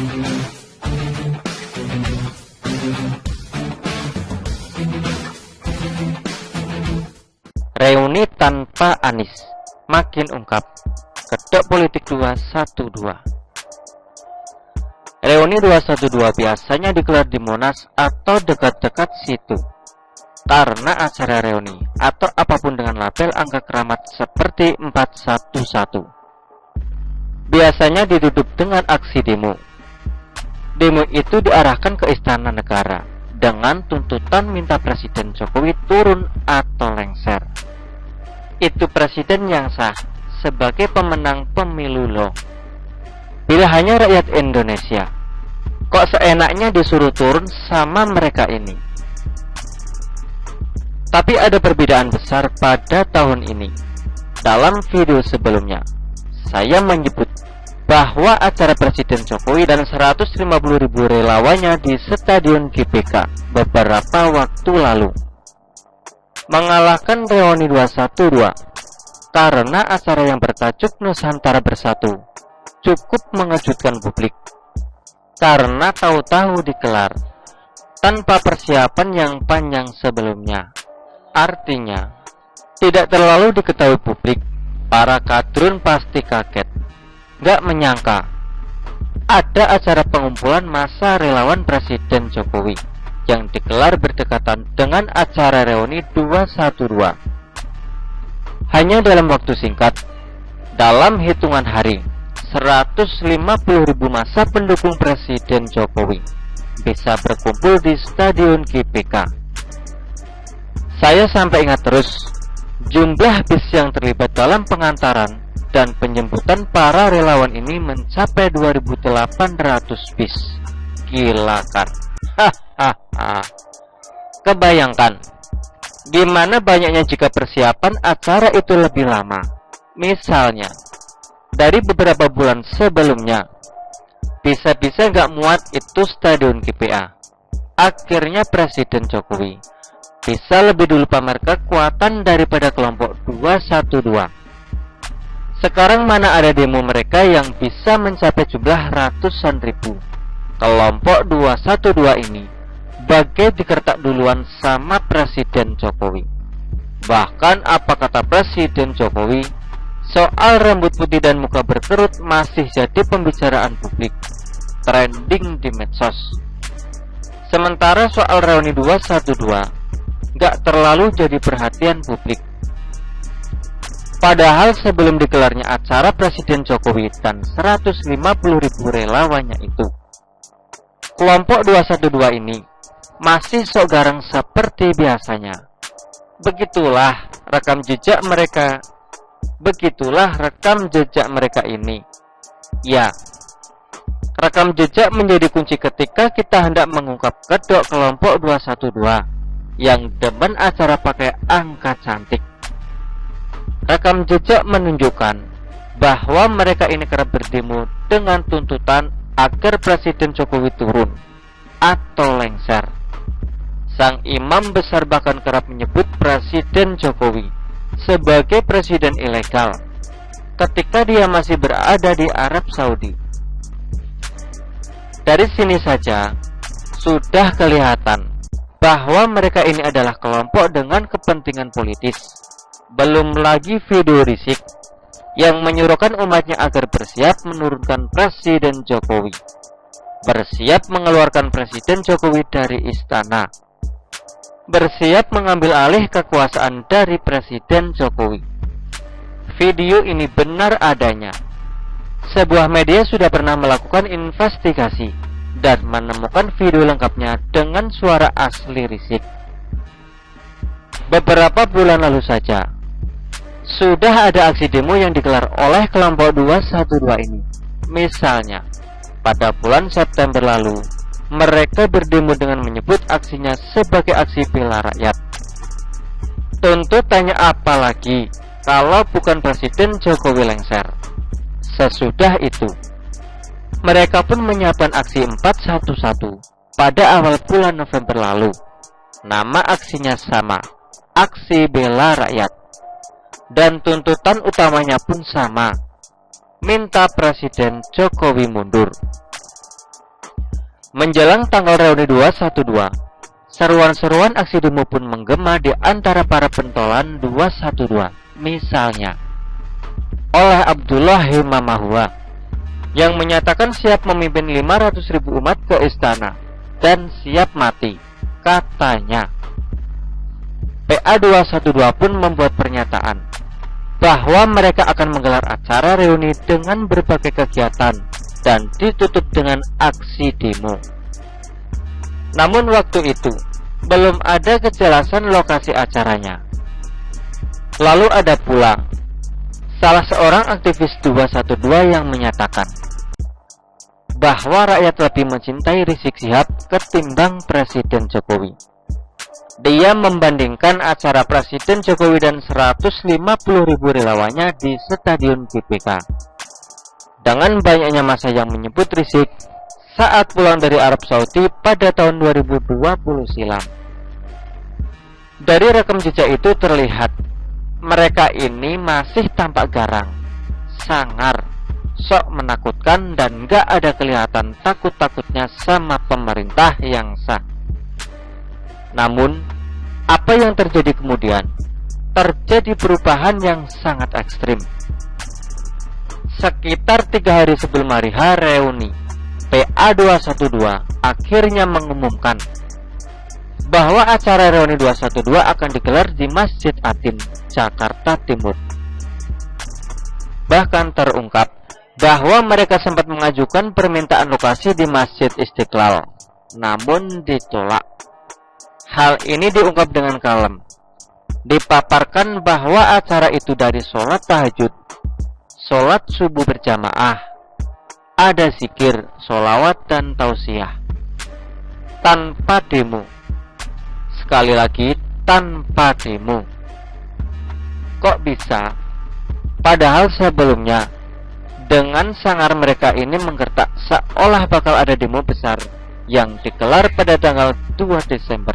Reuni tanpa Anies makin ungkap, Kedok Politik 212. Reuni 212 biasanya digelar di Monas atau dekat-dekat situ. Karena acara reuni atau apapun dengan label angka keramat seperti 411 biasanya ditutup dengan aksi demo. Demo itu diarahkan ke Istana Negara dengan tuntutan minta Presiden Jokowi turun atau lengser. Itu presiden yang sah sebagai pemenang pemilu loh. Bila hanya rakyat Indonesia, kok seenaknya disuruh turun sama mereka ini? Tapi ada perbedaan besar pada tahun ini. Dalam video sebelumnya, saya menyebut bahwa acara Presiden Jokowi dan 150.000 relawannya di Stadion GBK beberapa waktu lalu mengalahkan Reuni 212 karena acara yang bertajuk Nusantara Bersatu cukup mengejutkan publik karena tahu-tahu digelar tanpa persiapan yang panjang sebelumnya. Artinya, tidak terlalu diketahui publik. Para kadrun pasti kaget, nggak menyangka ada acara pengumpulan massa relawan Presiden Jokowi yang digelar berdekatan dengan acara reuni 212. Hanya dalam waktu singkat, dalam hitungan hari, 150.000 massa pendukung Presiden Jokowi bisa berkumpul di Stadion GBK. Saya sampai ingat terus jumlah bis yang terlibat dalam pengantaran dan penjemputan para relawan ini mencapai 2.800 bis. Gila kan? Kebayangkan gimana banyaknya jika persiapan acara itu lebih lama. Misalnya dari beberapa bulan sebelumnya, bisa-bisa nggak muat itu Stadion GBA. Akhirnya Presiden Jokowi bisa lebih dulu pamer kekuatan daripada kelompok 212. Sekarang mana ada demo mereka yang bisa mencapai jumlah ratusan ribu. Kelompok 212 ini bagai dikertak duluan sama Presiden Jokowi. Bahkan apa kata Presiden Jokowi soal rambut putih dan muka berkerut masih jadi pembicaraan publik, trending di medsos. Sementara soal reuni 212 gak terlalu jadi perhatian publik. Padahal sebelum digelarnya acara Presiden Jokowi dan 150.000 relawannya itu, kelompok 212 ini masih sok garang seperti biasanya. Begitulah rekam jejak mereka ini. Ya, rekam jejak menjadi kunci ketika kita hendak mengungkap kedok kelompok 212 yang demen acara pakai angka cantik. Rekam jejak menunjukkan bahwa mereka ini kerap berdemo dengan tuntutan agar Presiden Jokowi turun atau lengser. Sang imam besar bahkan kerap menyebut Presiden Jokowi sebagai presiden ilegal ketika dia masih berada di Arab Saudi. Dari sini saja sudah kelihatan bahwa mereka ini adalah kelompok dengan kepentingan politis. Belum lagi video risik yang menyuruhkan umatnya agar bersiap menurunkan Presiden Jokowi, bersiap mengeluarkan Presiden Jokowi dari istana, bersiap mengambil alih kekuasaan dari Presiden Jokowi. Video ini benar adanya. Sebuah media sudah pernah melakukan investigasi dan menemukan video lengkapnya dengan suara asli risik. Beberapa bulan lalu saja sudah ada aksi demo yang digelar oleh kelompok 212 ini. Misalnya, pada bulan September lalu, mereka berdemo dengan menyebut aksinya sebagai aksi bela rakyat. Tuntutannya apa lagi kalau bukan Presiden Jokowi lengser? Sesudah itu, mereka pun menyiapkan aksi 411 pada awal bulan November lalu. Nama aksinya sama, aksi bela rakyat. Dan tuntutan utamanya pun sama, minta Presiden Jokowi mundur. Menjelang tanggal reuni 212, seruan-seruan aksi demo pun menggema di antara para pentolan 212. Misalnya, oleh Abdullah Himamahua yang menyatakan siap memimpin 500.000 umat ke istana dan siap mati. Katanya, PA 212 pun membuat pernyataan bahwa mereka akan menggelar acara reuni dengan berbagai kegiatan dan ditutup dengan aksi demo. Namun waktu itu belum ada kejelasan lokasi acaranya. Lalu ada pula salah seorang aktivis 212 yang menyatakan bahwa rakyat lebih mencintai Rizik Syihab ketimbang Presiden Jokowi. Dia membandingkan acara Presiden Jokowi dan 150.000 relawannya di Stadion GBK dengan banyaknya massa yang menyebut Rizik saat pulang dari Arab Saudi pada tahun 2020 silam. Dari rekam jejak itu terlihat mereka ini masih tampak garang, sangar, sok menakutkan, dan gak ada kelihatan takut-takutnya sama pemerintah yang sah. Namun, apa yang terjadi kemudian? Terjadi perubahan yang sangat ekstrim. Sekitar 3 hari sebelum hari H reuni, PA 212 akhirnya mengumumkan bahwa acara reuni 212 akan digelar di Masjid Atin, Jakarta Timur. Bahkan terungkap bahwa mereka sempat mengajukan permintaan lokasi di Masjid Istiqlal, namun ditolak. Hal ini diungkap dengan kalem. Dipaparkan bahwa acara itu dari sholat tahajud, sholat subuh berjamaah, ada zikir, sholawat, dan tausiah, tanpa demo. Sekali lagi, tanpa demo. Kok bisa? Padahal sebelumnya, dengan sangar mereka ini menggertak seolah bakal ada demo besar yang digelar pada tanggal 2 Desember.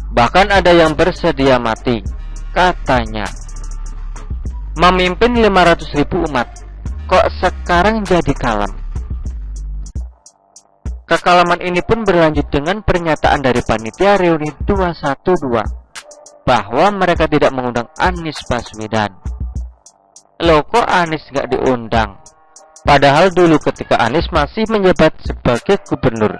Bahkan ada yang bersedia mati, katanya. Memimpin 500.000 umat, kok sekarang jadi kalem? Kekalaman ini pun berlanjut dengan pernyataan dari panitia reuni 212 bahwa mereka tidak mengundang Anies Baswedan. Loh, kok Anies gak diundang? Padahal dulu ketika Anies masih menjabat sebagai gubernur,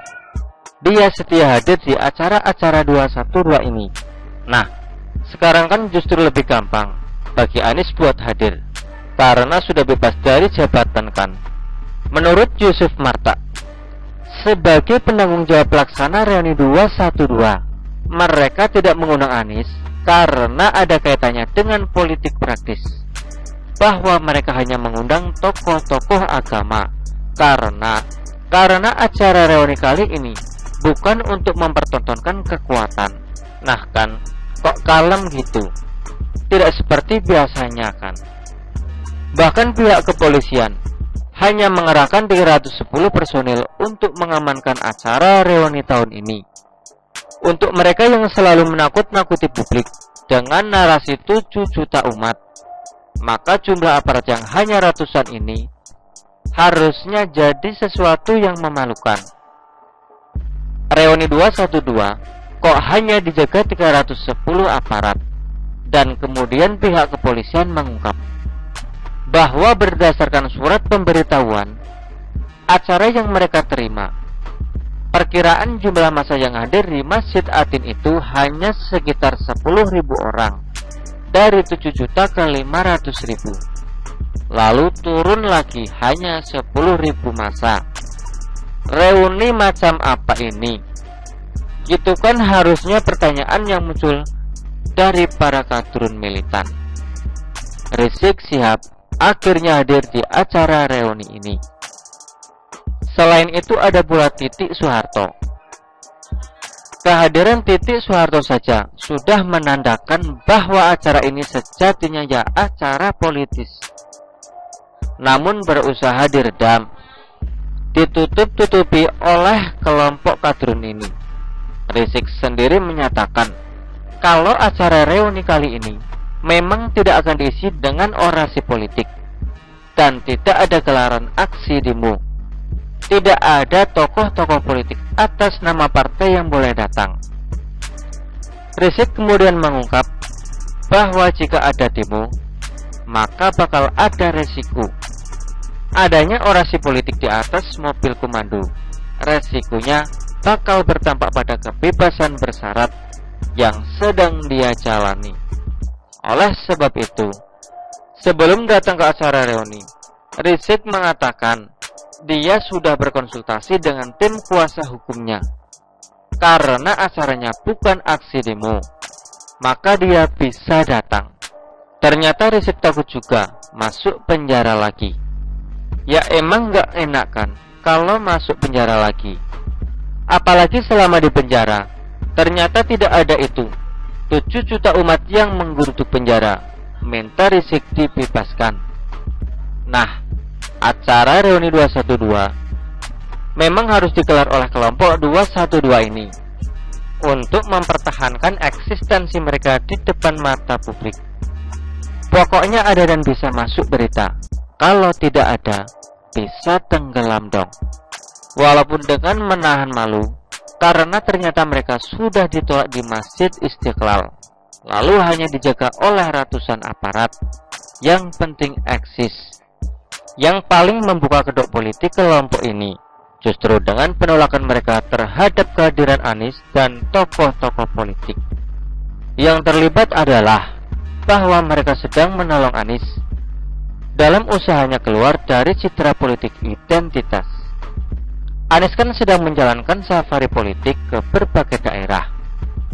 dia setia hadir di acara-acara 212 ini. Nah, sekarang kan justru lebih gampang bagi Anies buat hadir, karena sudah bebas dari jabatan kan. Menurut Yusuf Marta, sebagai penanggung jawab pelaksana reuni 212, mereka tidak mengundang Anies karena ada kaitannya dengan politik praktis, bahwa mereka hanya mengundang tokoh-tokoh agama karena acara reuni kali ini bukan untuk mempertontonkan kekuatan. Nah kan, kok kalem gitu? Tidak seperti biasanya kan. Bahkan pihak kepolisian hanya mengerahkan 310 personil untuk mengamankan acara reuni tahun ini. Untuk mereka yang selalu menakut-nakuti publik dengan narasi 7 juta umat, maka jumlah aparat yang hanya ratusan ini harusnya jadi sesuatu yang memalukan. Reuni 212 kok hanya dijaga 310 aparat, dan kemudian pihak kepolisian mengungkap bahwa berdasarkan surat pemberitahuan acara yang mereka terima, perkiraan jumlah massa yang hadir di Masjid Atin itu hanya sekitar 10.000 orang dari 7 juta ke 500.000. Lalu turun lagi hanya 10.000 massa. Reuni macam apa ini? Gitu kan harusnya pertanyaan yang muncul dari para kadrun militan. Rizik Syihab akhirnya hadir di acara reuni ini. Selain itu ada pula Titik Soeharto. Kehadiran Titik Soeharto saja sudah menandakan bahwa acara ini sejatinya ya acara politis, namun berusaha diredam, ditutup-tutupi oleh kelompok kadrun ini. Rizik sendiri menyatakan kalau acara reuni kali ini memang tidak akan diisi dengan orasi politik dan tidak ada gelaran aksi demo. tidak ada tokoh-tokoh politik atas nama partai yang boleh datang. Rizik kemudian mengungkap bahwa jika ada demo, maka bakal ada resiko adanya orasi politik di atas mobil komando. Resikonya bakal berdampak pada kebebasan bersyarat yang sedang dia jalani. Oleh sebab itu, sebelum datang ke acara reuni, Rizik mengatakan dia sudah berkonsultasi dengan tim kuasa hukumnya. Karena acaranya bukan aksi demo, maka dia bisa datang. Ternyata Rizik takut juga masuk penjara lagi. Ya emang gak enakan kalau masuk penjara lagi. Apalagi selama di penjara, ternyata tidak ada itu 7 juta umat yang menggeruduk penjara, minta Rizik dibebaskan. Nah, acara reuni 212 memang harus digelar oleh kelompok 212 ini untuk mempertahankan eksistensi mereka di depan mata publik. Pokoknya ada dan bisa masuk berita. Kalau tidak ada, bisa tenggelam dong. Walaupun dengan menahan malu, karena ternyata mereka sudah ditolak di Masjid Istiqlal, lalu hanya dijaga oleh ratusan aparat. Yang penting eksis. Yang paling membuka kedok politik kelompok ini justru dengan penolakan mereka terhadap kehadiran Anies dan tokoh-tokoh politik. Yang terlibat adalah bahwa mereka sedang menolong Anies dalam usahanya keluar dari citra politik identitas. Anies kan sedang menjalankan safari politik ke berbagai daerah.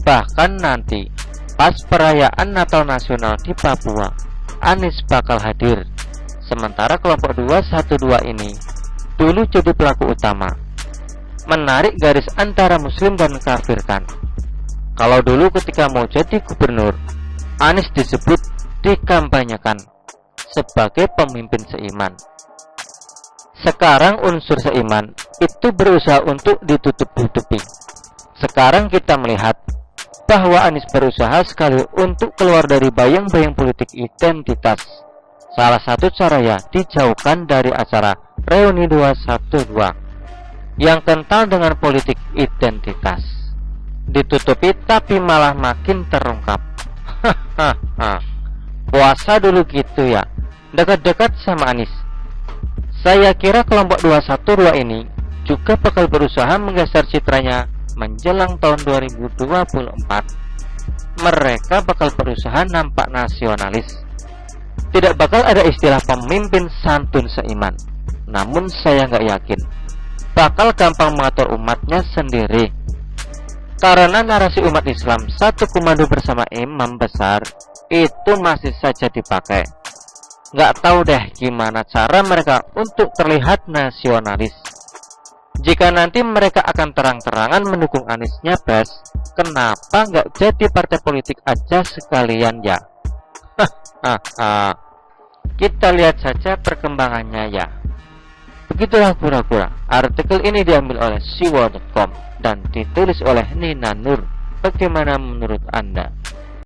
Bahkan nanti pas perayaan Natal Nasional di Papua, Anies bakal hadir. Sementara kelompok 212 ini dulu jadi pelaku utama, menarik garis antara muslim dan kafir kan. Kalau dulu ketika mau jadi gubernur, Anies disebut dikampanyekan sebagai pemimpin seiman. Sekarang unsur seiman itu berusaha untuk ditutup-tutupi. Sekarang kita melihat bahwa Anies berusaha sekali untuk keluar dari bayang-bayang politik identitas. Salah satu caranya dijauhkan dari acara reuni 212 yang kental dengan politik identitas. Ditutupi tapi malah makin terungkap. Hahaha. Puasa dulu gitu ya, dekat-dekat sama Anies. Saya kira kelompok 212 ini juga bakal berusaha menggeser citranya menjelang tahun 2024. Mereka bakal berusaha nampak nasionalis. Tidak bakal ada istilah pemimpin santun seiman. Namun saya nggak yakin bakal gampang mengatur umatnya sendiri. Karena narasi umat Islam satu komando bersama imam besar itu masih saja dipakai. Nggak tahu deh gimana cara mereka untuk terlihat nasionalis. Jika nanti mereka akan terang-terangan mendukung Anies Nyapres, kenapa nggak jadi partai politik aja sekalian ya? Kita lihat saja perkembangannya ya. Begitulah kura-kura. Artikel ini diambil oleh siwo.com dan ditulis oleh Nina Nur. Bagaimana menurut Anda?